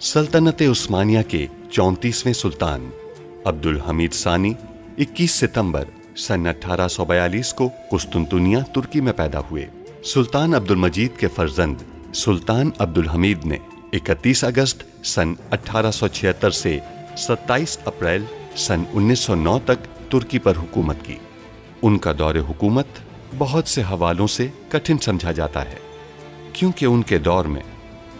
सल्तनत उस्मानिया के 34वें सुल्तान अब्दुल हमीद सानी 21 सितंबर सन 1842 को कुस्तुनतुनिया तुर्की में पैदा हुए। सुल्तान अब्दुल मजीद के फर्जंद सुल्तान अब्दुल हमीद ने 31 अगस्त सन 1876 से 27 अप्रैल सन 1909 तक तुर्की पर हुकूमत की। उनका दौरे हुकूमत बहुत से हवालों से कठिन समझा जाता है, क्योंकि उनके दौर में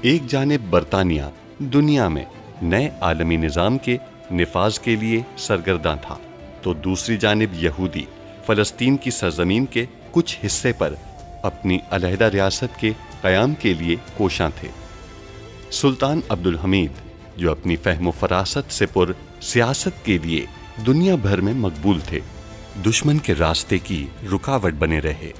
एक जानिब बरतानिया दुनिया में नए आलमी निज़ाम के निफाज के लिए सरगर्दा था, तो दूसरी जानिब यहूदी फ़लस्तीन की सरजमीन के कुछ हिस्से पर अपनी अलहदा रियासत के क़याम के लिए कोशां थे। सुल्तान अब्दुल हमीद, जो अपनी फ़हम फ़रासत से पुर सियासत के लिए दुनिया भर में मकबूल थे, दुश्मन के रास्ते की रुकावट बने रहे।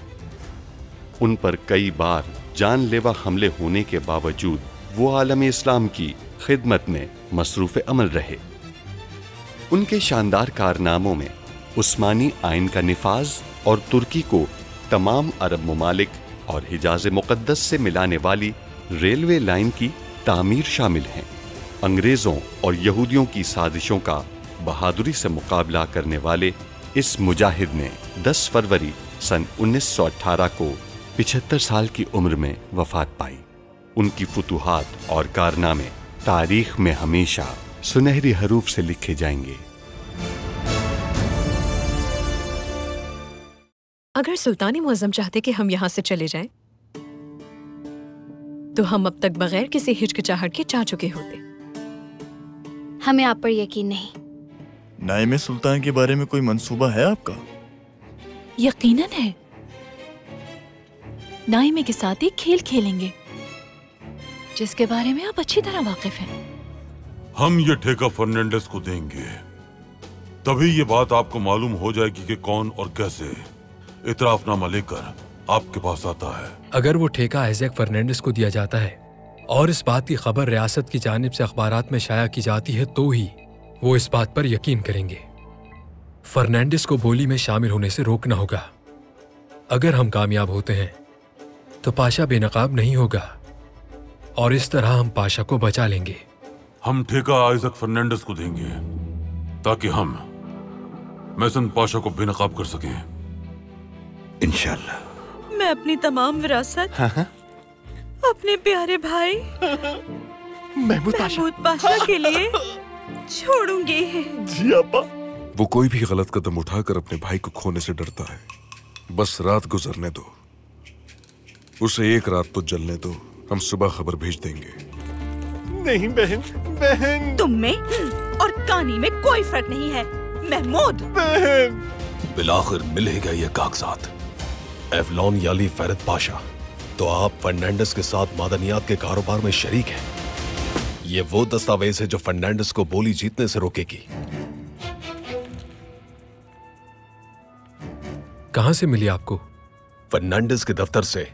उन पर कई बार जानलेवा हमले होने के बावजूद वो आलम इस्लाम की खिदमत में मसरूफ़ अमल रहे। उनके शानदार कारनामों में उस्मानी आइन का निफाज और तुर्की को तमाम अरब ममालिक और हिजाज मुक़द्दस से मिलाने वाली रेलवे लाइन की तामीर शामिल हैं। अंग्रेज़ों और यहूदियों की साजिशों का बहादुरी से मुकाबला करने वाले इस मुजाहिद ने 10 फरवरी सन 1918 को 75 साल की उम्र में वफ़ात पाई। उनकी फुतूहात और कारनामे तारीख में हमेशा सुनहरी हरूफ से लिखे जाएंगे। अगर सुल्तानी मुअज़्ज़म चाहते कि हम यहाँ से चले जाएं, तो हम अब तक बगैर किसी हिचकिचाहट के जा चुके होते। हमें आप पर यकीन नहीं। नाइमे सुल्तान के बारे में कोई मंसूबा है आपका? यकीनन है। नाइमे के साथ एक खेल खेलेंगे जिसके बारे में आप अच्छी तरह वाकिफ हैं। हम ये ठेका फर्नांडिस को देंगे, तभी ये बात आपको मालूम हो जाएगी कि कौन और कैसे इतराफनामा लेकर आपके पास आता है। अगर वो ठेका आइजैक फर्नांडिस को दिया जाता है और इस बात की खबर रियासत की जानिब से अखबारात में शाया की जाती है, तो ही वो इस बात पर यकीन करेंगे। फर्नांडिस को बोली में शामिल होने से रोकना होगा। अगर हम कामयाब होते हैं तो पाशा बेनकाब नहीं होगा और इस तरह हम पाशा को बचा लेंगे। हम ठेका आइजैक फर्नांडिस को देंगे ताकि हम मैसन पाशा को बेनकाब कर सकें। इंशाअल्लाह। मैं अपनी तमाम विरासत अपने प्यारे भाई महमूद पाशा के लिए छोड़ूंगी। जी अब्बा। वो कोई भी गलत कदम उठाकर अपने भाई को खोने से डरता है। बस रात गुजरने दो, उसे एक रात तो जलने दो, हम सुबह खबर भेज देंगे। नहीं बहन, बहन। तुम में और कानी में कोई फर्क नहीं है महमूद। बहन। बिलाखिर मिल ही गए ये कागजात। एवलॉन याली फैरद पाशा, तो आप फर्नांडिस के साथ मादनियात के कारोबार में शरीक हैं। ये वो दस्तावेज है जो फर्नांडिस को बोली जीतने से रोकेगी। कहां से मिली आपको? फर्नांडिस के दफ्तर से।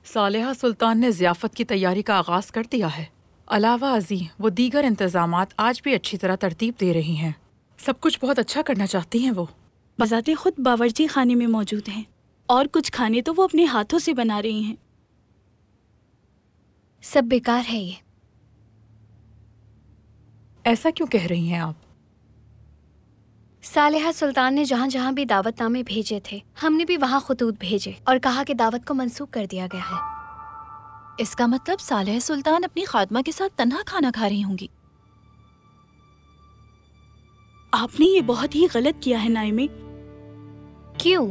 सालेहा सुल्तान ने ज़ियाफ़त की तैयारी का आगाज़ कर दिया है। अलावा अज़ी वो दीगर इंतज़ामात आज भी अच्छी तरह तरतीब दे रही हैं। सब कुछ बहुत अच्छा करना चाहती हैं। वो बज़ाते खुद बावर्ची खाने में मौजूद हैं और कुछ खाने तो वो अपने हाथों से बना रही हैं। सब बेकार है ये। ऐसा क्यों कह रही हैं आप? सालेहा सुल्तान ने जहाँ जहाँ भी दावतनामे भेजे थे, हमने भी वहाँ खतूत भेजे और कहा कि दावत को मंसूख कर दिया गया है। इसका मतलब सालेहा सुल्तान अपनी खादमा के साथ तन्हा खाना खा रही होंगी। आपने ये बहुत ही गलत किया है नाइमे। क्यों?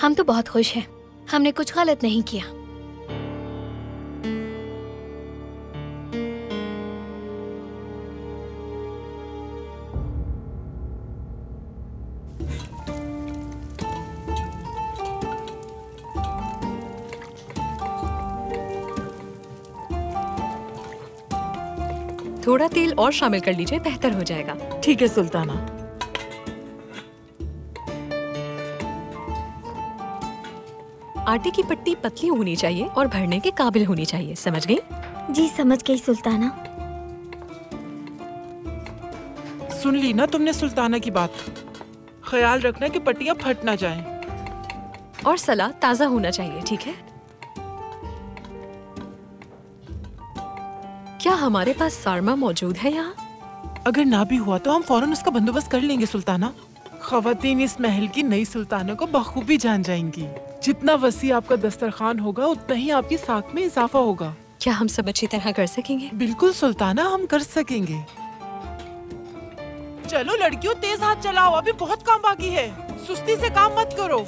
हम तो बहुत खुश हैं। हमने कुछ गलत नहीं किया। थोड़ा तेल और शामिल कर लीजिए, बेहतर हो जाएगा। ठीक है सुल्ताना। आटे की पट्टी पतली होनी चाहिए और भरने के काबिल होनी चाहिए, समझ गई? जी समझ गई सुल्ताना। सुन ली ना तुमने सुल्ताना की बात। ख्याल रखना कि पट्टियां फट ना जाएं। और सलाद ताज़ा होना चाहिए, ठीक है? क्या हमारे पास सारमा मौजूद है यहाँ? अगर ना भी हुआ तो हम फौरन उसका बंदोबस्त कर लेंगे सुल्ताना। ख़वातीन इस महल की नई सुल्ताना को बखूबी जान जाएंगी। जितना वसी आपका दस्तरखान होगा उतना ही आपकी साख में इजाफा होगा। क्या हम सब अच्छी तरह कर सकेंगे? बिल्कुल सुल्ताना, हम कर सकेंगे। चलो लड़कियों, तेज हाथ चलाओ, अभी बहुत काम बाकी है। सुस्ती से काम मत करो।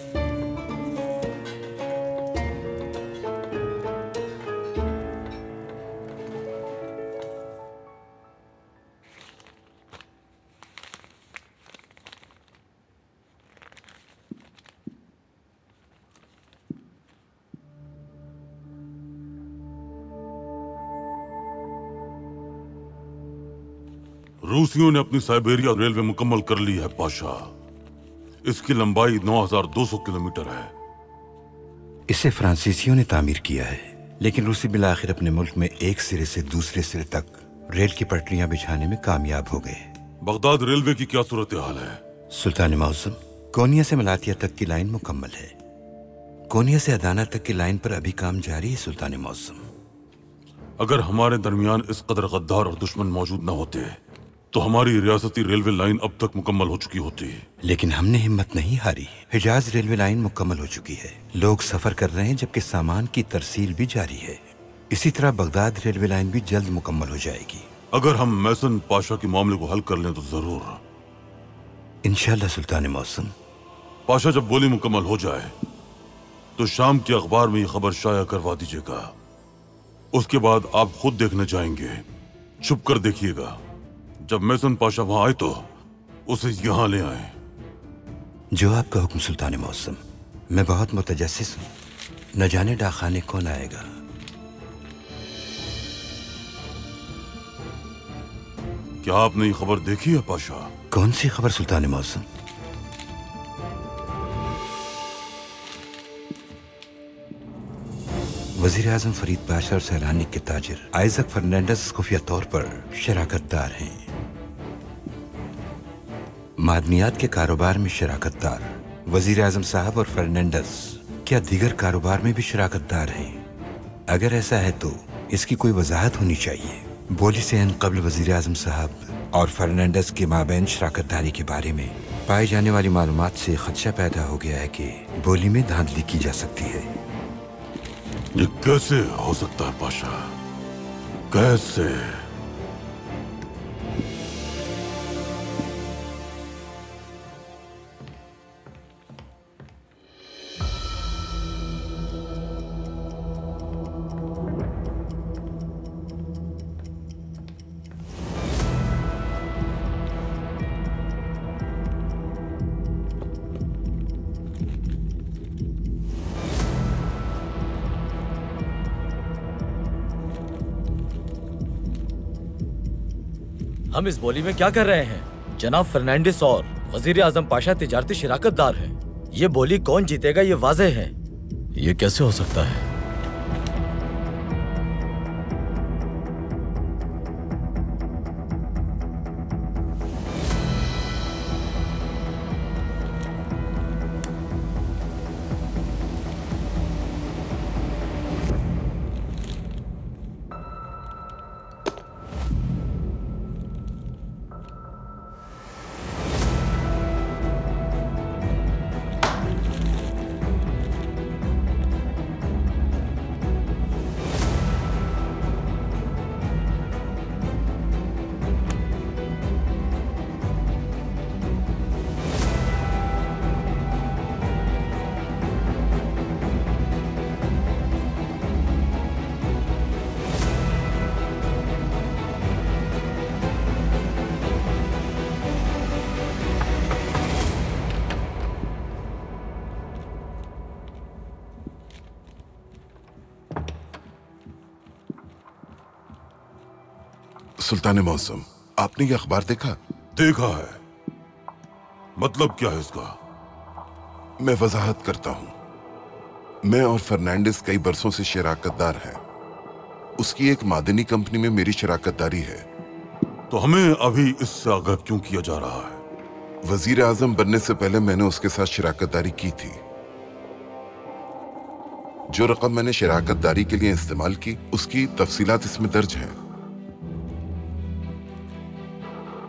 रूसियों ने अपनी साइबेरिया रेलवे मुकम्मल कर ली है पाशा। इसकी लंबाई 9200 किलोमीटर है। इसे फ्रांसीसियों ने तामीर किया है, लेकिन रूसी बिलाखिर अपने मुल्क में एक सिरे से दूसरे सिरे तक रेल की पटरियां बिछाने में कामयाब हो गए। बगदाद रेलवे की क्या सूरत हाल है? सुल्तान मौसम, कोनिया से मलातिया तक की लाइन मुकम्मल है। कोनिया से अदाना तक की लाइन पर अभी काम जारी है। सुल्तान मौसम, अगर हमारे दरमियान इस कदर गद्दार और दुश्मन मौजूद न होते तो हमारी रियासती रेलवे लाइन अब तक मुकम्मल हो चुकी होती। लेकिन हमने हिम्मत नहीं हारी। हिजाज रेलवे लाइन मुकम्मल हो चुकी है। लोग सफर कर रहे हैं, जबकि सामान की तरसील भी जारी है। इसी तरह बगदाद रेलवे लाइन भी जल्द मुकम्मल हो जाएगी। अगर हम मैसन पाशा के मामले को हल कर लें तो जरूर। इंशाल्लाह सुल्तान मौसम। पाशा जब बोली मुकम्मल हो जाए तो शाम के अखबार में ये खबर शाया करवा दीजिएगा। उसके बाद आप खुद देखने जाएंगे। छुप कर देखिएगा। जब मैसन पाशा वहां आए तो उसे यहां ले आए। जो आपका हुक्म सुल्तान मौसम। मैं बहुत मुतजस्सिस हूँ। न जाने डाकखाने कौन आएगा। क्या आपने ये खबर देखी है पाशा? कौन सी खबर सुल्तान मौसम? वजीर आजम फरीद पाशा और सैलानी के ताजिर आइजक फर्नांडिस खुफिया तौर पर शराकतदार हैं। मादनियात के कारोबार में शराकतदार वजीर आजम साहब और फर्नांडिस क्या दीगर कारोबार में भी शराकतदार हैं? अगर ऐसा है तो इसकी कोई वजाहत होनी चाहिए। बोली से कबल वजीर आजम साहब और फर्नांडिस के माबैन शराकतदारी के बारे में पाए जाने वाली मालूमात से खदशा पैदा हो गया है कि बोली में धांधली की जा सकती है। ये कैसे हो सकता है पाशा? कैसे? हम इस बोली में क्या कर रहे हैं? जनाब फर्नांडिस और वजीर आजम पाशा तिजारती शराकतदार हैं। ये बोली कौन जीतेगा ये वाज़ेह है। ये कैसे हो सकता है? सुल्तान मौसम, आपने ये अखबार देखा? देखा है। मतलब क्या है इसका? मैं वजाहत करता हूं। मैं और फर्नांडिस कई बरसों से शराकतदार हैं। उसकी एक मादनी कंपनी में मेरी शराकतदारी है। तो हमें अभी इससे आगाह क्यों किया जा रहा है? वजीर आजम बनने से पहले मैंने उसके साथ शराकतदारी की थी। जो रकम मैंने शराकतदारी के लिए इस्तेमाल की उसकी तफसीलात इसमें दर्ज है।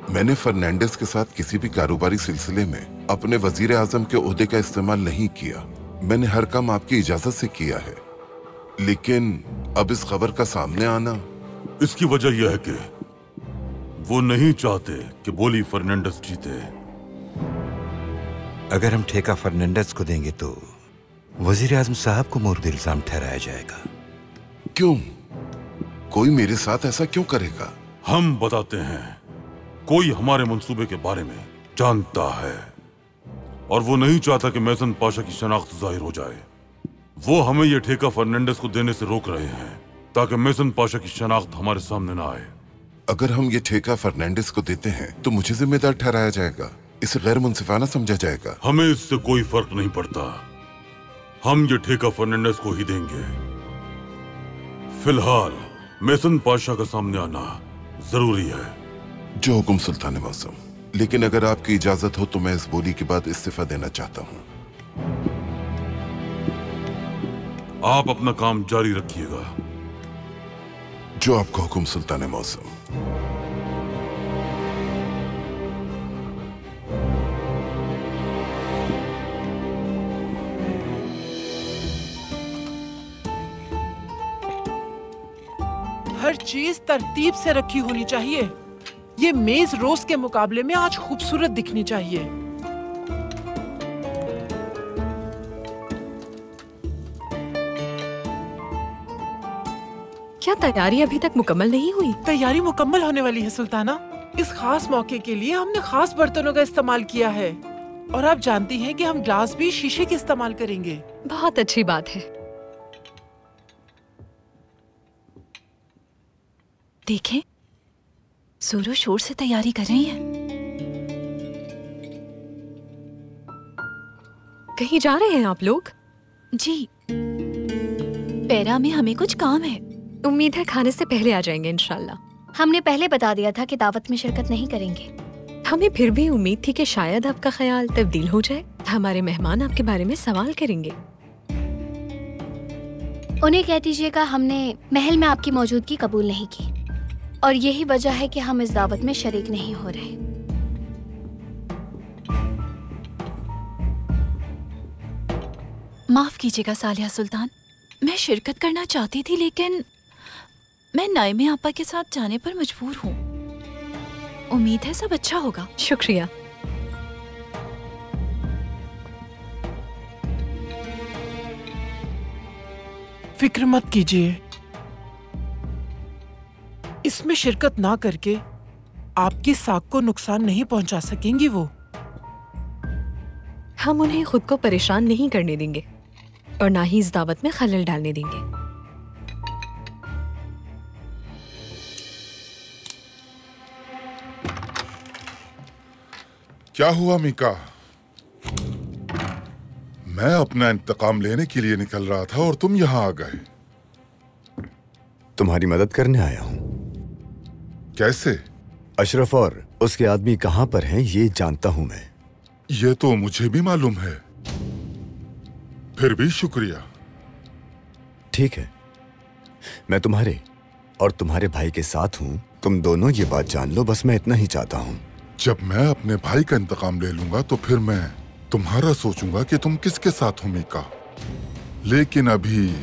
मैंने फर्नांडिस के साथ किसी भी कारोबारी सिलसिले में अपने वजीर आजम के ओहदे का इस्तेमाल नहीं किया। मैंने हर काम आपकी इजाजत से किया है, लेकिन अब इस खबर का सामने आना, इसकी वजह यह है कि वो नहीं चाहते कि बोली फर्नांडिस जीते। अगर हम ठेका फर्नांडिस को देंगे तो वजीर आजम साहब को मोर्द इल्जाम ठहराया जाएगा। क्यों? कोई मेरे साथ ऐसा क्यों करेगा? हम बताते हैं, कोई हमारे मंसूबे के बारे में जानता है और वो नहीं चाहता कि मेसन पाशा की शनाख्त जाहिर हो जाए। वो हमें यह ठेका फर्नांडिस को देने से रोक रहे हैं ताकि मेसन पाशा की शनाख्त हमारे सामने ना आए। अगर हम ये ठेका फर्नांडिस को देते हैं तो मुझे जिम्मेदार ठहराया जाएगा, इसे गैर मुंसिफाना समझा जाएगा। हमें इससे कोई फर्क नहीं पड़ता, हम ये ठेका फर्नांडिस को ही देंगे। फिलहाल मेसन पाशा का सामने आना जरूरी है। जो हुक्म सुल्तान मौसम, लेकिन अगर आपकी इजाजत हो तो मैं इस बोली के बाद इस्तीफा देना चाहता हूँ। आप अपना काम जारी रखिएगा। जो आपका हुक्म सुल्तान मौसम। हर चीज तरतीब से रखी होनी चाहिए। ये मेज रोज के मुकाबले में आज खूबसूरत दिखनी चाहिए। क्या तैयारी अभी तक मुकम्मल नहीं हुई? तैयारी मुकम्मल होने वाली है सुल्ताना। इस खास मौके के लिए हमने खास बर्तनों का इस्तेमाल किया है और आप जानती हैं कि हम ग्लास भी शीशे के इस्तेमाल करेंगे। बहुत अच्छी बात है। देखें, जोरों शोर से तैयारी कर रही हैं। कहीं जा रहे हैं आप लोग? जी, पैरा में हमें कुछ काम है। उम्मीद है खाने से पहले आ जाएंगे इंशाल्लाह। हमने पहले बता दिया था कि दावत में शिरकत नहीं करेंगे। हमें फिर भी उम्मीद थी कि शायद आपका ख्याल तब्दील हो जाए। हमारे मेहमान आपके बारे में सवाल करेंगे। उन्हें कह दीजिएगा हमने महल में आपकी मौजूदगी कबूल नहीं की और यही वजह है कि हम इस दावत में शरीक नहीं हो रहे। माफ कीजिएगा सालिया सुल्तान, मैं शिरकत करना चाहती थी लेकिन मैं नाइमे आपा के साथ जाने पर मजबूर हूँ। उम्मीद है सब अच्छा होगा। शुक्रिया। फिक्र मत कीजिए, इसमें शिरकत ना करके आपकी साख को नुकसान नहीं पहुंचा सकेंगी वो। हम उन्हें खुद को परेशान नहीं करने देंगे और ना ही इस दावत में खलल डालने देंगे। क्या हुआ मीका? मैं अपना इंतकाम लेने के लिए निकल रहा था और तुम यहाँ आ गए। तुम्हारी मदद करने आया हूँ। कैसे? अशरफ और उसके आदमी कहाँ पर हैं ये जानता हूँ मैं। ये तो मुझे भी मालूम है, फिर भी शुक्रिया। ठीक है, मैं तुम्हारे और तुम्हारे भाई के साथ हूँ। तुम दोनों ये बात जान लो, बस मैं इतना ही चाहता हूँ। जब मैं अपने भाई का इंतकाम ले लूंगा तो फिर मैं तुम्हारा सोचूंगा कि तुम किसके साथ हो मीका। लेकिन अभी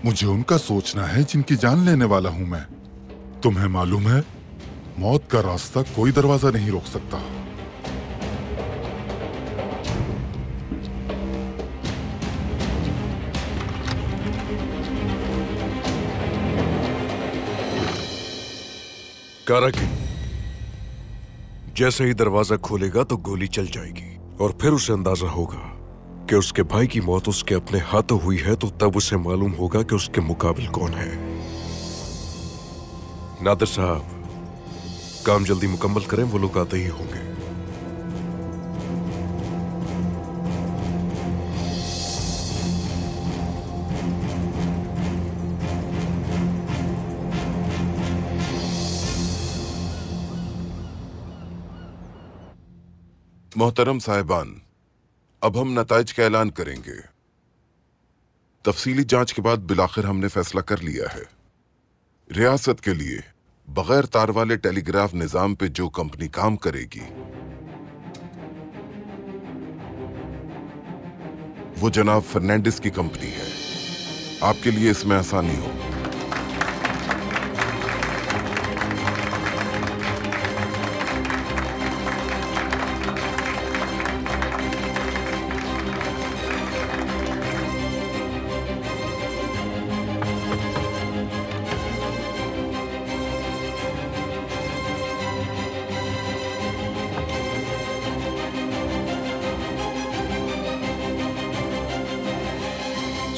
मुझे उनका सोचना है जिनकी जान लेने वाला हूं मैं। तुम्हें मालूम है, मौत का रास्ता कोई दरवाजा नहीं रोक सकता। काराकिन, जैसे ही दरवाजा खोलेगा तो गोली चल जाएगी और फिर उसे अंदाजा होगा कि उसके भाई की मौत उसके अपने हाथों हुई है, तो तब उसे मालूम होगा कि उसके मुकाबिल कौन है। नादिर साहब, काम जल्दी मुकम्मल करें, वो लोग आते ही होंगे। मोहतरम साहिबान, अब हम नताइज का ऐलान करेंगे। तफसीली जांच के बाद बिलाखिर हमने फैसला कर लिया है। रियासत के लिए बगैर तार वाले टेलीग्राफ निजाम पे जो कंपनी काम करेगी वो जनाब फर्नांडिस की कंपनी है। आपके लिए इसमें आसानी हो।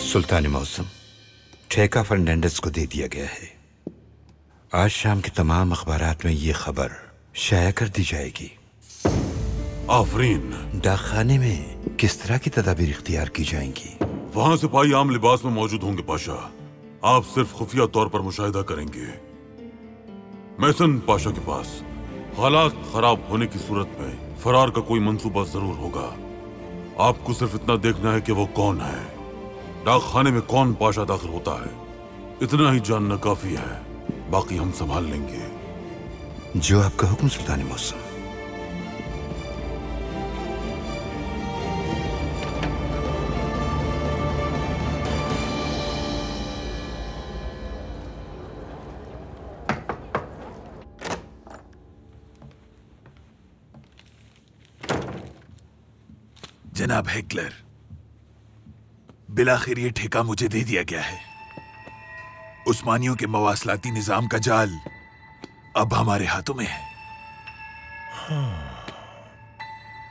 सुल्तान मौसम ठेका फर्नांडिस को दे दिया गया है। आज शाम के तमाम अखबारात में ये खबर शाया कर दी जाएगी। आफरीन। डाकखाने में किस तरह की तदाबीर इख्तियार की जाएंगी? वहाँ सिपाही आम लिबास में मौजूद होंगे पाशा। आप सिर्फ खुफिया तौर पर मुशाहिदा करेंगे। मैसन पाशा के पास हालात खराब होने की सूरत में फरार का कोई मंसूबा जरूर होगा। आपको सिर्फ इतना देखना है कि वो कौन है, डाकखाने में कौन पाशा दाखिल होता है, इतना ही जानना काफी है। बाकी हम संभाल लेंगे। जो आपका हुक्म सुल्तान मौसम। जनाब हेकलर, बिलाखिर ये ठेका मुझे दे दिया गया है। उस्मानियों के मवासलाती निजाम का जाल अब हमारे हाथों में है।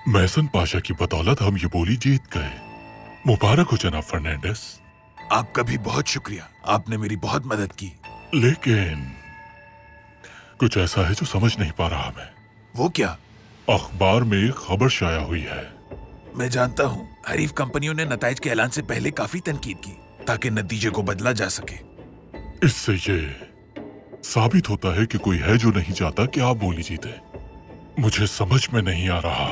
मैसन पाशा की बदौलत हम ये बोली जीत गए। मुबारक हो जनाब फर्नांडिस। आपका भी बहुत शुक्रिया, आपने मेरी बहुत मदद की। लेकिन कुछ ऐसा है जो समझ नहीं पा रहा मैं। वो क्या? अखबार में एक खबर शाया हुई है। मैं जानता हूँ, हरीफ कंपनियों ने नताइज के ऐलान से पहले काफी तनकीद की ताकि नतीजे को बदला जा सके। इससे ये साबित होता है कि कोई है जो नहीं चाहता कि आप बोली जीते। मुझे समझ में नहीं आ रहा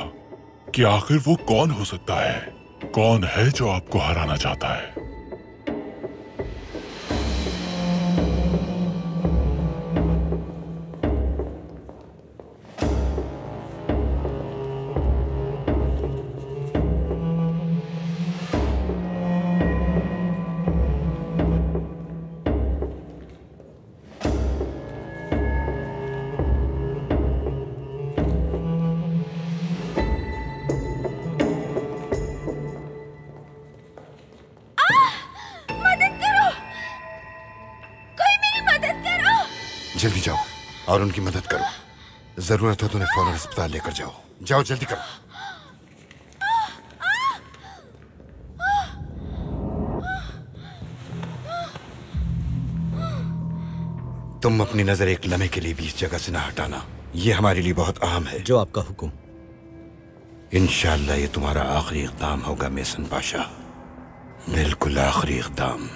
कि आखिर वो कौन हो सकता है, कौन है जो आपको हराना चाहता है। जल्दी जाओ और उनकी मदद करो। जरूरत हो तो उन्हें फौरन अस्पताल लेकर जाओ। जाओ जल्दी करो। तुम अपनी नजर एक लम्हे के लिए भी इस जगह से ना हटाना। ये हमारे लिए बहुत अहम है। जो आपका हुक्म। इंशाअल्लाह ये तुम्हारा आखिरी इक़दाम होगा मैसन पाशा, बिल्कुल आखिरी इक़दाम।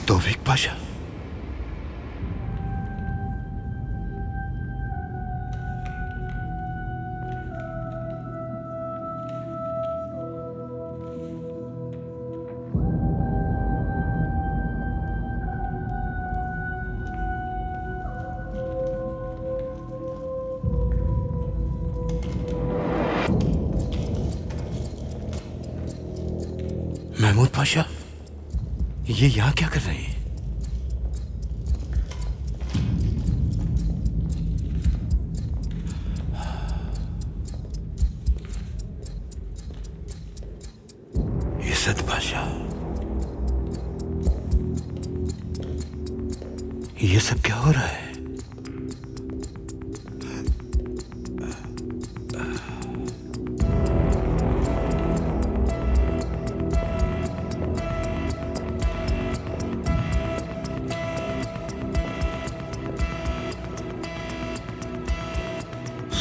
तौफीक पाशा, महमूद पाशा, ये यहाँ क्या कर रहे हैं? इज़्ज़त पाशा, ये सब क्या हो रहा है?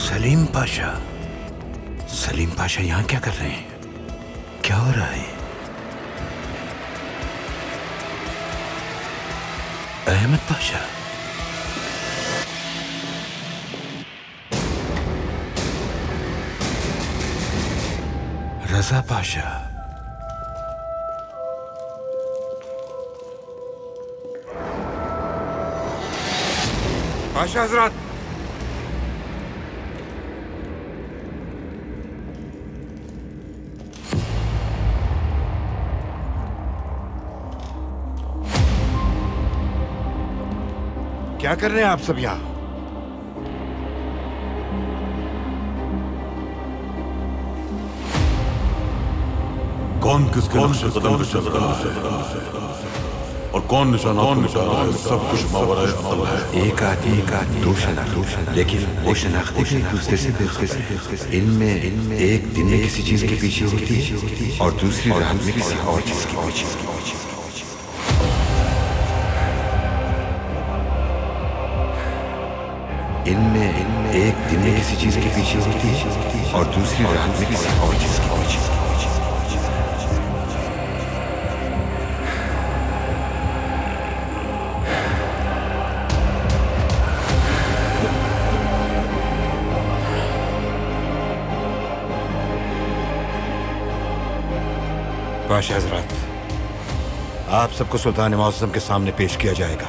सलीम पाशा, सलीम पाशा यहाँ क्या कर रहे हैं? क्या हो रहा है? अहमद पाशा, रजा पाशा। पाशा हजरात, क्या कर रहे हैं आप सब यहाँ? कौन किसके नक्शे कदम पे चल रहा है और कौन निशाना है, सब कुछ मावराए अमल है। एक आदमी दो शनाख्त, लेकिन वो शनाख्तें भी एक दूसरे से बिल्कुल। इनमें एक दिन में किसी चीज के पीछे होती है और दूसरी रात में किसी और चीज के पीछे। इनमें एक दिन में किसी चीज के पीछे होती है और दूसरी रात में किसी और चीज के पीछे। पाशा हजरात, आप सबको सुल्तान मौसम के सामने पेश किया जाएगा।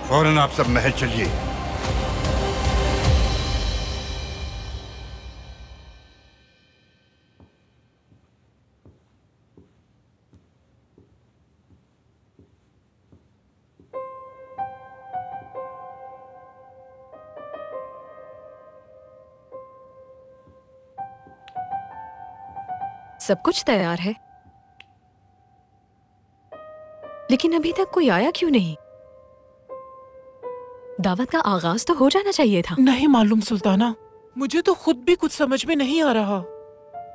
फौरन आप सब महल चलिए। सब कुछ तैयार है, लेकिन अभी तक कोई आया क्यों नहीं? दावत का आगाज तो हो जाना चाहिए था। नहीं मालूम सुल्ताना, मुझे तो खुद भी कुछ समझ में नहीं आ रहा।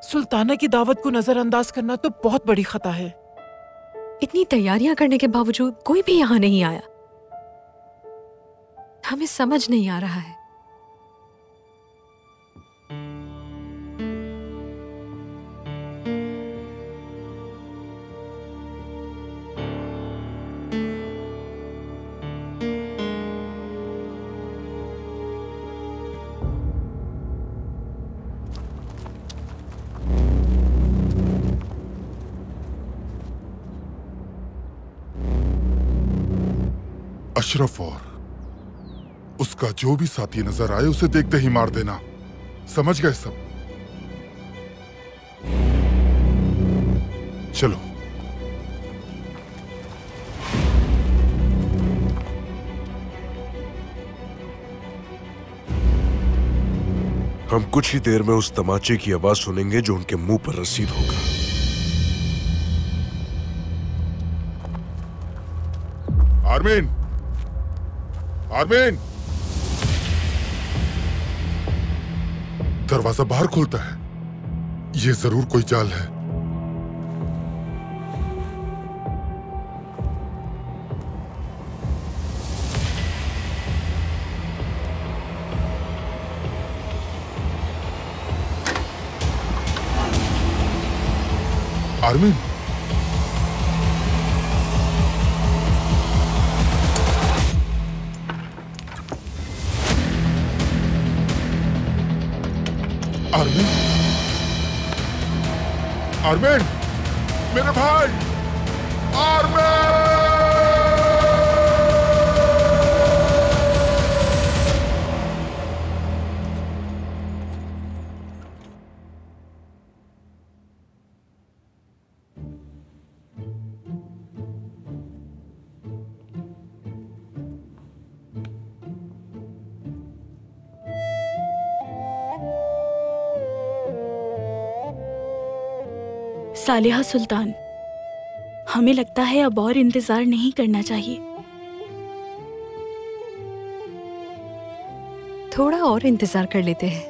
सुल्ताना की दावत को नजरअंदाज करना तो बहुत बड़ी खता है। इतनी तैयारियां करने के बावजूद कोई भी यहाँ नहीं आया। हमें समझ नहीं आ रहा है। अशरफ और उसका जो भी साथी नजर आए उसे देखते ही मार देना। समझ गए सब? चलो। हम कुछ ही देर में उस तमाचे की आवाज सुनेंगे जो उनके मुंह पर रसीद होगा। आर्मीन, आर्मीन! दरवाजा बाहर खुलता है। ये जरूर कोई जाल है। आर्मीन, आर्मीन, आर्मीन, मेरे भाई, आर्मीन! सालिहा सुल्तान, हमें लगता है अब और इंतजार नहीं करना चाहिए। थोड़ा और इंतजार कर लेते हैं।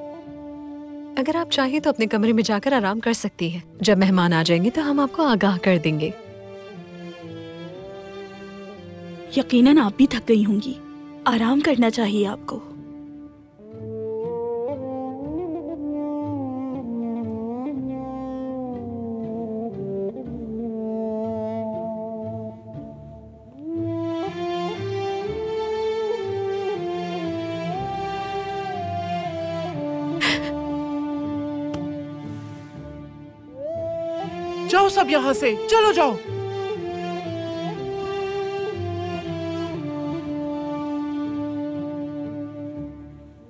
अगर आप चाहें तो अपने कमरे में जाकर आराम कर सकती हैं। जब मेहमान आ जाएंगे तो हम आपको आगाह कर देंगे। यकीनन आप भी थक गई होंगी, आराम करना चाहिए आपको। जाओ सब यहाँ से, चलो जाओ।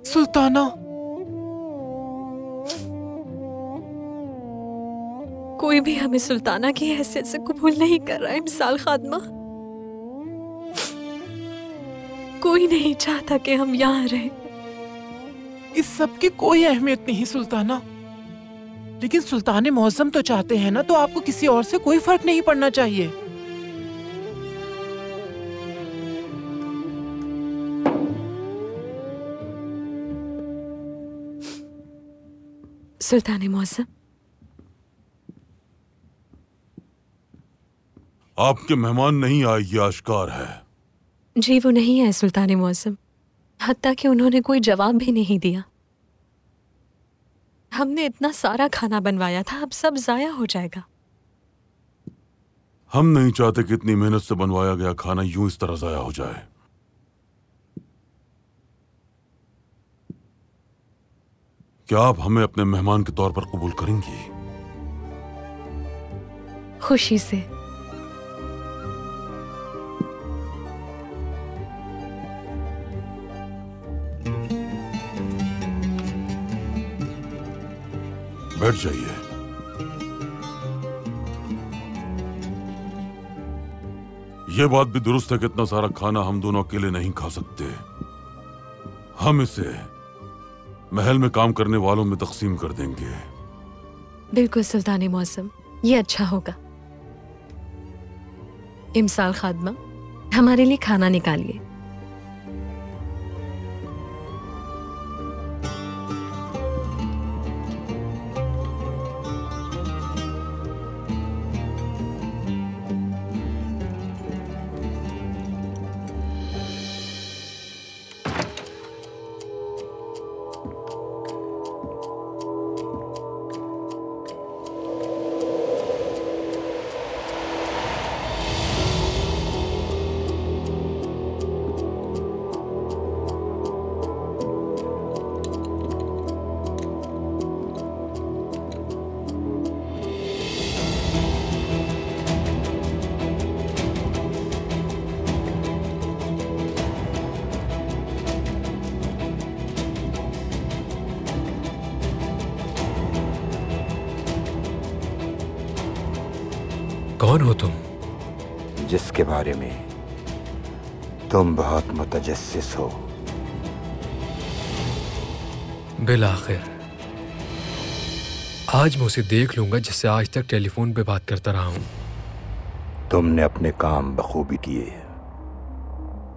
सुल्ताना, कोई भी हमें सुल्ताना की हैसियत से कबूल नहीं कर रहा है मिसाल खादमा। कोई नहीं चाहता कि हम यहाँ रहें। इस सब की कोई अहमियत नहीं सुल्ताना, लेकिन सुल्तान मौसम तो चाहते हैं ना, तो आपको किसी और से कोई फर्क नहीं पड़ना चाहिए। सुल्तान मौसम, आपके मेहमान नहीं आए ये आश्कार है। जी वो नहीं है सुल्तान मौसम, हत्ता कि उन्होंने कोई जवाब भी नहीं दिया। हमने इतना सारा खाना बनवाया था, अब सब जाया हो जाएगा। हम नहीं चाहते कि इतनी मेहनत से बनवाया गया खाना यूं इस तरह जाया हो जाए। क्या आप हमें अपने मेहमान के तौर पर कबूल करेंगी? खुशी से। बैठ जाइए। यह बात भी दुरुस्त है कि इतना सारा खाना हम दोनों अकेले नहीं खा सकते। हम इसे महल में काम करने वालों में तकसीम कर देंगे। बिल्कुल सुल्तान मौसम, ये अच्छा होगा। इमसाल खादमा, हमारे लिए खाना निकालिए। कौन हो तुम? जिसके बारे में तुम बहुत मुतजस्सिस हो। बिलाखिर आज मैं उसे देख लूंगा जिससे आज तक टेलीफोन पे बात करता रहा हूं। तुमने अपने काम बखूबी किए।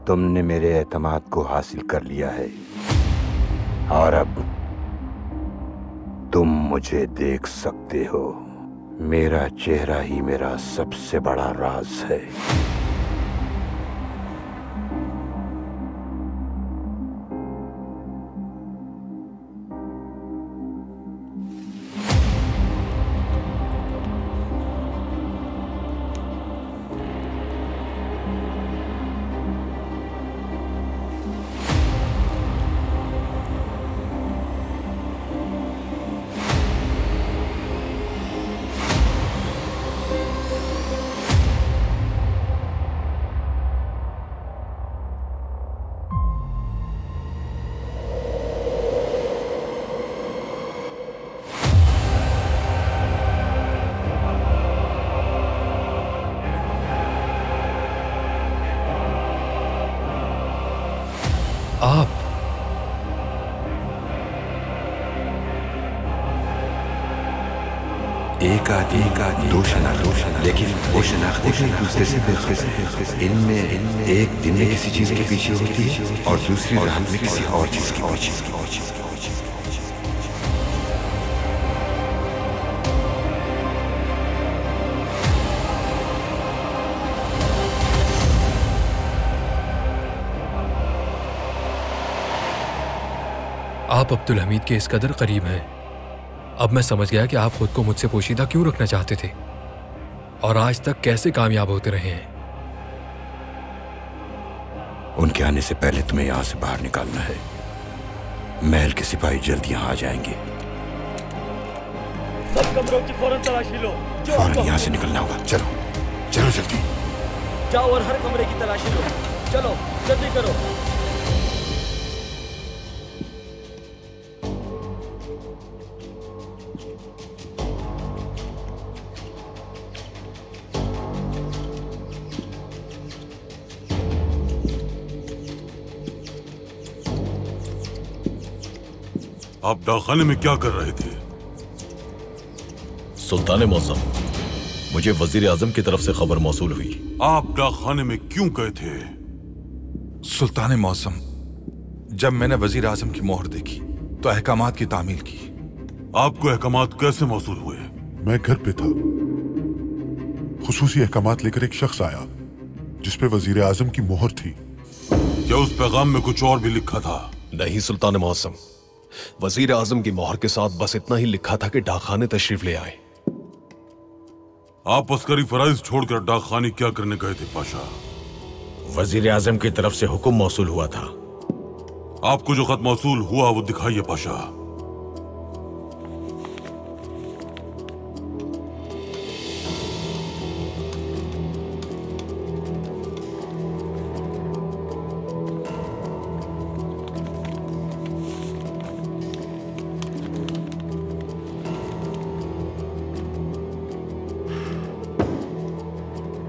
तुमने मेरे एतमाद को हासिल कर लिया है और अब तुम मुझे देख सकते हो। मेरा चेहरा ही मेरा सबसे बड़ा राज है। आप एक आदमी दो शनाख्त, लेकिन वो शनाख्तें एक दूसरे से बेखबर। इनमें एक दिन में किसी चीज के पीछे होती है और दूसरी रात में किसी और चीज के पीछे। आप अब्दुल हमीद के इस कदर करीब हैं, अब मैं समझ गया कि आप खुद को मुझसे पोशीदा क्यों रखना चाहते थे और आज तक कैसे कामयाब होते रहे हैं। उनके आने से पहले तुम्हें यहां से बाहर निकालना है। महल के सिपाही जल्द यहां आ जाएंगे। सब कमरों की फौरन तलाशी लो। फौरन यहाँ से निकलना होगा। चलो चलो जल्दी जाओ और हर कमरे की तलाशी लो। चलो जल्दी करो। आप डाकखाने में क्या कर रहे थे? सुल्तान मौसम, मुझे वजीर आजम की तरफ से खबर मौसूल हुई। आप डाकखाने में क्यों गए थे? सुल्तान मौसम, जब मैंने वजीर आजम की मोहर देखी तो अहकामात की तामील की। आपको अहकामात कैसे मौसूल हुए? मैं घर पे था। खुसूसी अहकामात लेकर एक शख्स आया जिसपे वजीर आजम की मोहर थी। क्या उस पैगाम में कुछ और भी लिखा था? नहीं सुल्तान मौसम, वजीर आजम की मोहर के साथ बस इतना ही लिखा था कि डाकखाने तशरीफ ले आए। आप अस्करी फराइज छोड़कर डाकखाने क्या करने गए थे पाशा? वजीर आजम की तरफ से हुक्म मौसूल हुआ था। आपको जो खत मौसूल हुआ वो दिखाइए पाशा।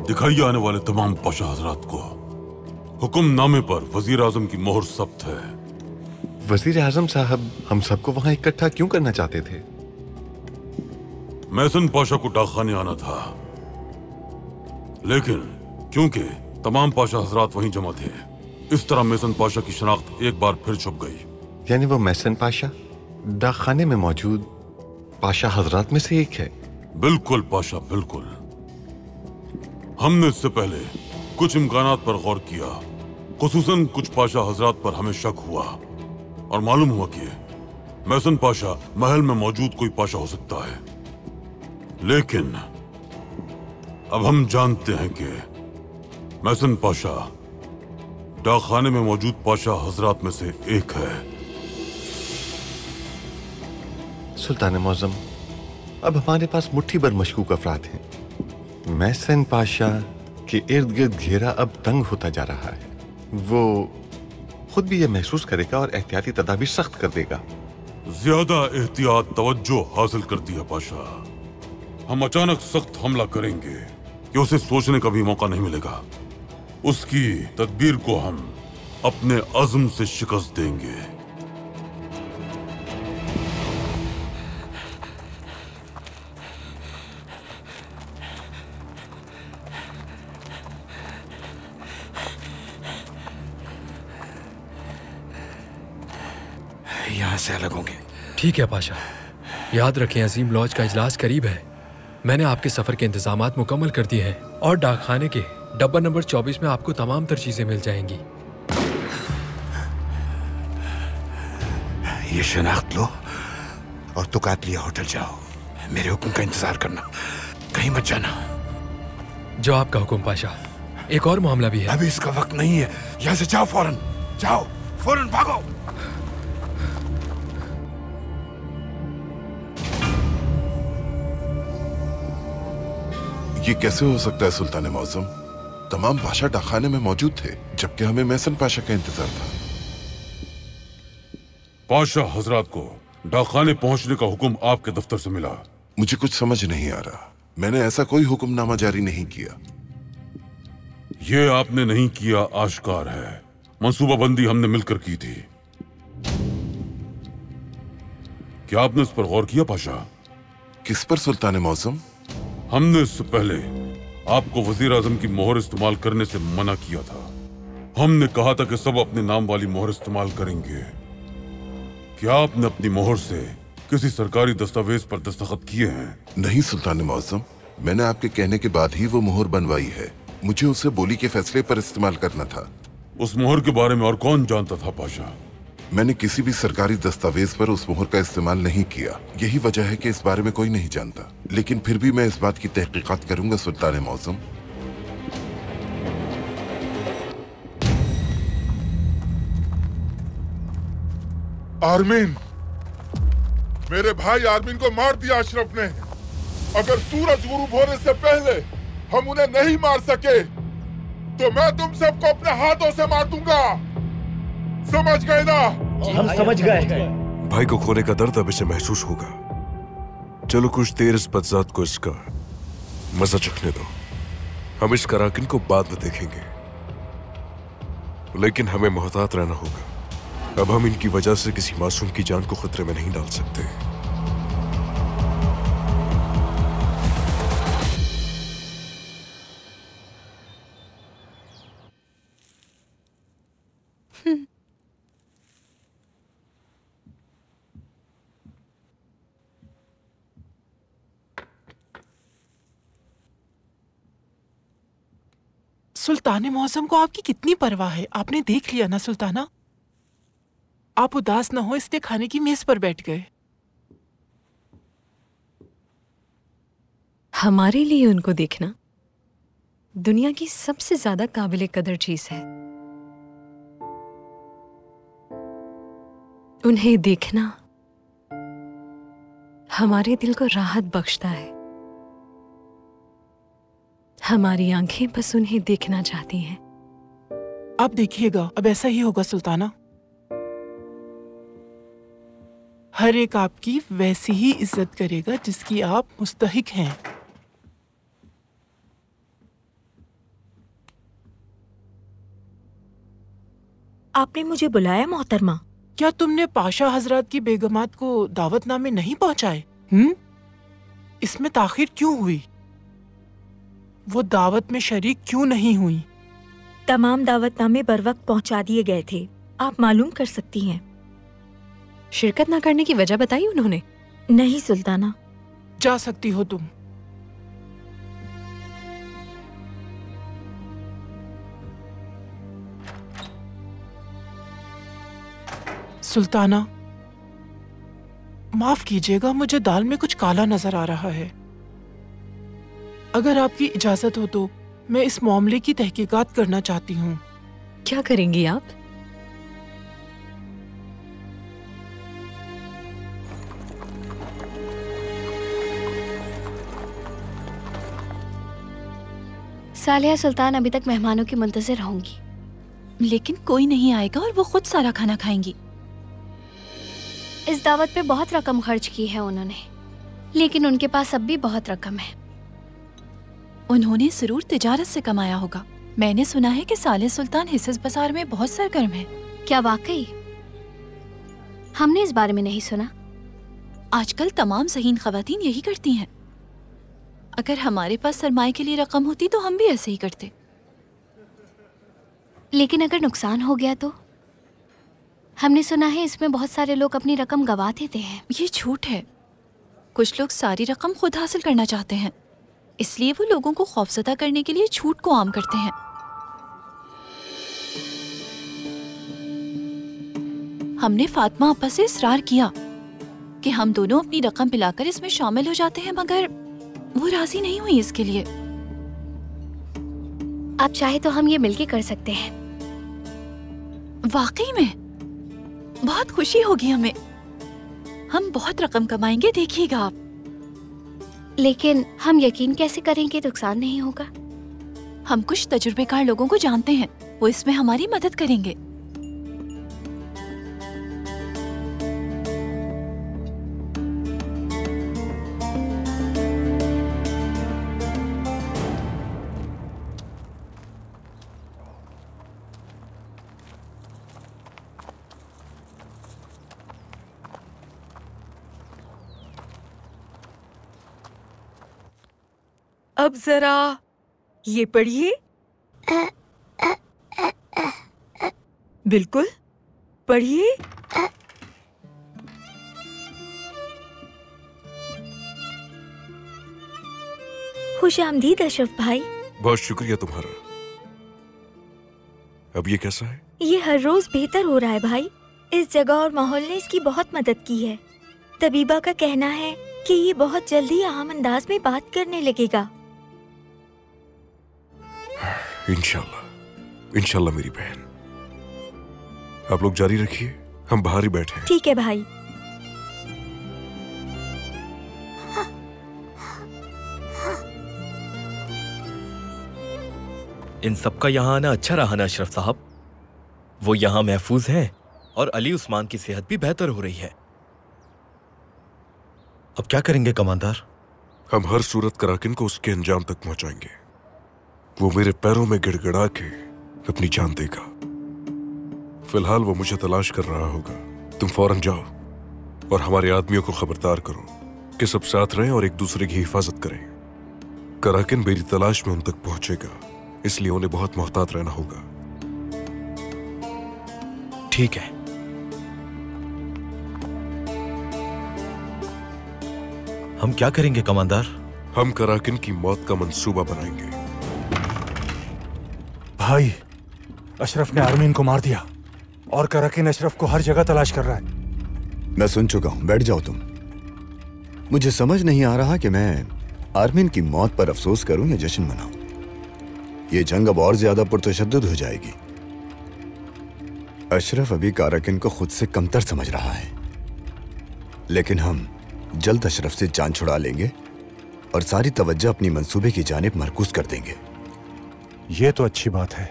दिखाइए आने वाले तमाम पाशा हजरात को। हुक्मनामे पर वजीर आजम की मोहर सब्त है। वजीर आजम साहब हम सबको वहां इकट्ठा क्यों करना चाहते थे? मैसन पाशा को डाकखाने आना था, लेकिन क्योंकि तमाम पाशा हजरात वहीं जमा थे, इस तरह मैसन पाशा की शनाख्त एक बार फिर छुप गई। यानी वो मैसन पाशा डाकखाने में मौजूद पाशा हजरात में से एक है? बिल्कुल पाशा, बिल्कुल। हमने इससे पहले कुछ इम्कानात पर गौर किया, खुसूसन कुछ पाशा हजरात पर हमें शक हुआ और मालूम हुआ कि मैसन पाशा महल में मौजूद कोई पाशा हो सकता है। लेकिन अब हम जानते हैं कि मैसन पाशा डाकखाने में मौजूद पाशा हजरात में से एक है। सुल्तान मौज़म, अब हमारे पास मुट्ठी भर मशकूक अफराद हैं। मैसन पाशा के इर्द गिर्द घेरा अब तंग होता जा रहा है। वो खुद भी ये महसूस करेगा और एहतियाती तदाबीर सख्त कर देगा। ज्यादा एहतियात तवज्जो हासिल करती है पाशा। हम अचानक सख्त हमला करेंगे कि उसे सोचने का भी मौका नहीं मिलेगा। उसकी तदबीर को हम अपने अज़्म से शिकस्त देंगे। यहाँ से अलग होंगे। ठीक है पाशा। याद रखें अजीम लॉज का इजलास करीब है। मैंने आपके सफर के इंतजामात मुकम्मल कर दिए हैं और डाकखाने के डब्बा नंबर 24 में आपको तमाम तर चीजें मिल जाएंगी। ये शनाख्त लो और तुकातलिया होटल जाओ। मेरे हुक्म का इंतजार करना, कहीं मत जाना। जो आपका हुक्म पाशा। एक और मामला भी है। अभी इसका वक्त नहीं है। यहाँ से जाओ, फौरन जाओ, फौरन भागो। ये कैसे हो सकता है सुल्तान मौसम? तमाम पाशा डाकखाने में मौजूद थे, जबकि हमें मैसन पाशा का इंतजार था। पाशा हजरात को डाकखाने पहुंचने का हुक्म आपके दफ्तर से मिला। मुझे कुछ समझ नहीं आ रहा। मैंने ऐसा कोई हुक्मनामा जारी नहीं किया। ये आपने नहीं किया आश्कार है। मंसूबाबंदी हमने मिलकर की थी। क्या आपने इस पर गौर किया पाशा? किस पर सुल्तान मौसम? हमने इससे पहले आपको वजीर आजम की मोहर इस्तेमाल करने से मना किया था। हमने कहा था कि सब अपने नाम वाली मोहर इस्तेमाल करेंगे। क्या आपने अपनी मोहर से किसी सरकारी दस्तावेज पर दस्तखत किए हैं? नहीं सुल्तान मौसम, मैंने आपके कहने के बाद ही वो मोहर बनवाई है। मुझे उसे बोली के फैसले पर इस्तेमाल करना था। उस मोहर के बारे में और कौन जानता था पाशा? मैंने किसी भी सरकारी दस्तावेज पर उस मोहर का इस्तेमाल नहीं किया। यही वजह है कि इस बारे में कोई नहीं जानता। लेकिन फिर भी मैं इस बात की तहकीकात करूंगा सुल्तान मौसम। आर्मीन, मेरे भाई आर्मीन को मार दिया अशरफ ने। अगर सूरज गुरूब होने से पहले हम उन्हें नहीं मार सके तो मैं तुम सबको अपने हाथों से मार दूंगा। समझ गए ना? हम समझ गए। भाई को खोने का दर्द अब इसे महसूस होगा। चलो कुछ देर इस बदजात को इसका मजा चखने दो। हम इस कराकिन को बाद में देखेंगे, लेकिन हमें मोहतात रहना होगा। अब हम इनकी वजह से किसी मासूम की जान को खतरे में नहीं डाल सकते। सुल्तान मौसम को आपकी कितनी परवाह है, आपने देख लिया ना सुल्ताना। आप उदास न हो इसलिए खाने की मेज पर बैठ गए। हमारे लिए उनको देखना दुनिया की सबसे ज्यादा काबिले कदर चीज है। उन्हें देखना हमारे दिल को राहत बख्शता है। हमारी आंखें बस उन्हें देखना चाहती हैं। आप देखिएगा अब ऐसा ही होगा सुल्ताना। हर एक आपकी वैसी ही इज्जत करेगा जिसकी आप मुस्तहिक हैं। आपने मुझे बुलाया मोहतरमा? क्या तुमने पाशा हजरात की बेगमात को दावतनामे नहीं पहुंचाए? इसमें ताखिर क्यों हुई? वो दावत में शरीक क्यों नहीं हुई? तमाम दावतनामे बर वक्त पहुंचा दिए गए थे, आप मालूम कर सकती हैं। शिरकत ना करने की वजह बताई उन्होंने? नहीं सुल्ताना। जा सकती हो तुम। सुल्ताना माफ कीजिएगा, मुझे दाल में कुछ काला नजर आ रहा है। अगर आपकी इजाजत हो तो मैं इस मामले की तहकीकात करना चाहती हूँ। क्या करेंगी आप? सालिया सुल्तान अभी तक मेहमानों की मुंतज़िर होंगी, लेकिन कोई नहीं आएगा और वो खुद सारा खाना खाएंगी। इस दावत पे बहुत रकम खर्च की है उन्होंने, लेकिन उनके पास अब भी बहुत रकम है। उन्होंने जरूर तिजारत से कमाया होगा। मैंने सुना है कि साले सुल्तान हिस्स बाजार में बहुत सरगर्म है। क्या वाकई? हमने इस बारे में नहीं सुना। आजकल तमाम ज़हीन ख़वातीन यही करती हैं। अगर हमारे पास सरमाए के लिए रकम होती तो हम भी ऐसे ही करते। लेकिन अगर नुकसान हो गया तो? हमने सुना है इसमें बहुत सारे लोग अपनी रकम गवा देते हैं। ये झूठ है। कुछ लोग सारी रकम खुद हासिल करना चाहते हैं, इसलिए वो लोगों को खौफजदा करने के लिए झूठ को आम करते हैं। हमने फातिमा आपा से इसरार किया कि हम दोनों अपनी रकम पिलाकर इसमें शामिल हो जाते हैं, मगर वो राजी नहीं हुई इसके लिए। आप चाहे तो हम ये मिलके कर सकते हैं। वाकई में बहुत खुशी होगी हमें। हम बहुत रकम कमाएंगे, देखिएगा आप। लेकिन हम यकीन कैसे करेंगे नुकसान नहीं होगा? हम कुछ तजुर्बेकार लोगों को जानते हैं, वो इसमें हमारी मदद करेंगे। अब जरा ये पढ़िए। बिल्कुल पढ़िए। खुश आमदीद अशरफ भाई। बहुत शुक्रिया तुम्हारा। अब ये कैसा है? ये हर रोज बेहतर हो रहा है भाई। इस जगह और माहौल ने इसकी बहुत मदद की है। तबीबा का कहना है कि ये बहुत जल्दी आम अंदाज में बात करने लगेगा। इंशाल्लाह, इंशाल्लाह मेरी बहन। आप लोग जारी रखिए, हम बाहर ही बैठे हैं। ठीक है भाई। इन सब का यहाँ आना अच्छा रहा ना अशरफ साहब? वो यहाँ महफूज हैं और अली उस्मान की सेहत भी बेहतर हो रही है। अब क्या करेंगे कमांडर? हम हर सूरत कराकिन को उसके अंजाम तक पहुंचाएंगे। वो मेरे पैरों में गिड़गिड़ा के अपनी जान देगा। फिलहाल वो मुझे तलाश कर रहा होगा। तुम फौरन जाओ और हमारे आदमियों को खबरदार करो कि सब साथ रहें और एक दूसरे की हिफाजत करें। कराकिन मेरी तलाश में उन तक पहुंचेगा, इसलिए उन्हें बहुत मोहतात रहना होगा। ठीक है। हम क्या करेंगे कमांडर? हम कराकिन की मौत का मंसूबा बनाएंगे। भाई, अशरफ ने आर्मीन को मार दिया और कराकिन अशरफ को हर जगह तलाश कर रहा है। मैं सुन चुका हूं, बैठ जाओ तुम। मुझे समझ नहीं आ रहा कि मैं आर्मीन की मौत पर अफसोस करूं या जश्न मनाऊं। ये जंग अब और ज्यादा पुरतशद्दुद हो जाएगी। अशरफ अभी कराकिन को खुद से कमतर समझ रहा है, लेकिन हम जल्द अशरफ से जान छुड़ा लेंगे और सारी तवज्जो अपनी मंसूबे की जानिब मरकूज कर देंगे। ये तो अच्छी बात है।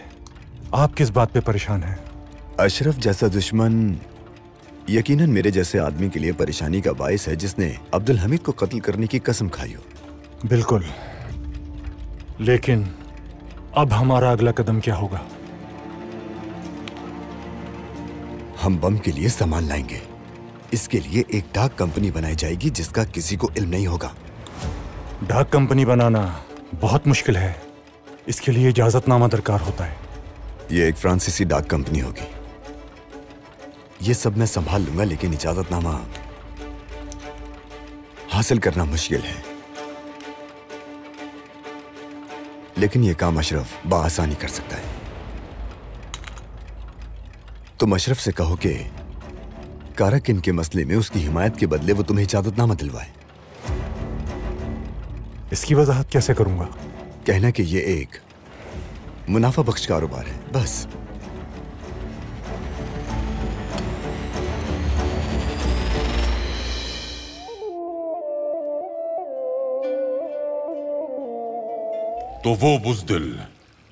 आप किस बात पे परेशान हैं? अशरफ जैसा दुश्मन यकीनन मेरे जैसे आदमी के लिए परेशानी का बायस है जिसने अब्दुल हमीद को कत्ल करने की कसम खाई हो। बिल्कुल, लेकिन अब हमारा अगला कदम क्या होगा? हम बम के लिए सामान लाएंगे। इसके लिए एक डाक कंपनी बनाई जाएगी जिसका किसी को इल्म नहीं होगा। डाक कंपनी बनाना बहुत मुश्किल है। इसके लिए इजाजतनामा दरकार होता है। ये एक फ्रांसीसी डाक कंपनी होगी। ये सब मैं संभाल लूंगा, लेकिन इजाजतनामा हासिल करना मुश्किल है। लेकिन यह काम अशरफ बआसानी कर सकता है। तुम अशरफ से कहो कि कराकिन के मसले में उसकी हिमायत के बदले वो तुम्हें इजाजतनामा दिलवाए। इसकी वजाहत कैसे करूंगा? कहना कि ये एक मुनाफा बख्श कारोबार है, बस। तो वो बुज़दिल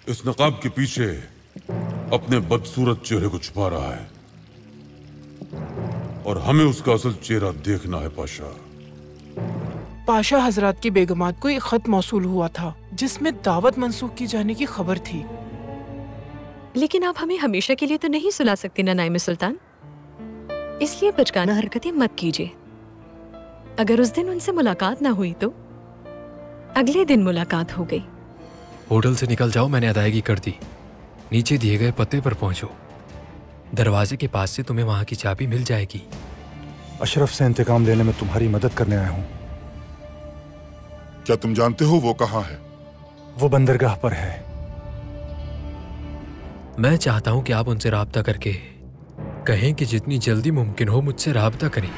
इस नकाब के पीछे अपने बदसूरत चेहरे को छुपा रहा है और हमें उसका असल चेहरा देखना है। पाशा हजरात की बेगमात को एक खत मौसूल हुआ था जिसमें दावत मंसूख की जाने की खबर थी। लेकिन आप हमें हमेशा के लिए तो नहीं सुला सकती ना नाइम सुल्तान, इसलिए बचकाना हरकतें मत कीजिए। अगर उस दिन उनसे मुलाकात ना हुई तो अगले दिन मुलाकात हो गई। होटल से निकल जाओ, मैंने अदायगी कर दी। नीचे दिए गए पते पर पहुंचो। दरवाजे के पास से तुम्हें वहां की चाबी मिल जाएगी। अशरफ से इंतकाम लेने में तुम्हारी मदद करने आया हूं। क्या तुम जानते हो वो कहाँ है? वो बंदरगाह पर है। मैं चाहता हूं कि आप उनसे राब्ता करके कहें कि जितनी जल्दी मुमकिन हो मुझसे राब्ता करें।